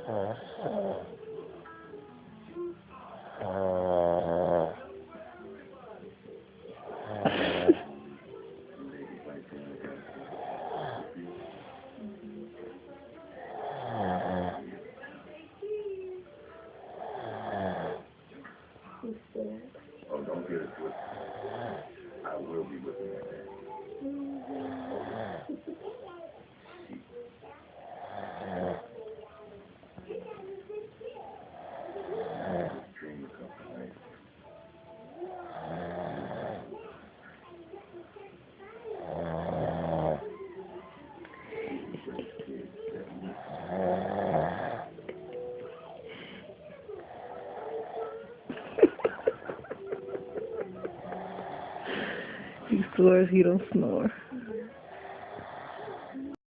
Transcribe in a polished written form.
Oh, don't get it twisted. I will be looking at that. Dream of something, right? He swears he don't snore.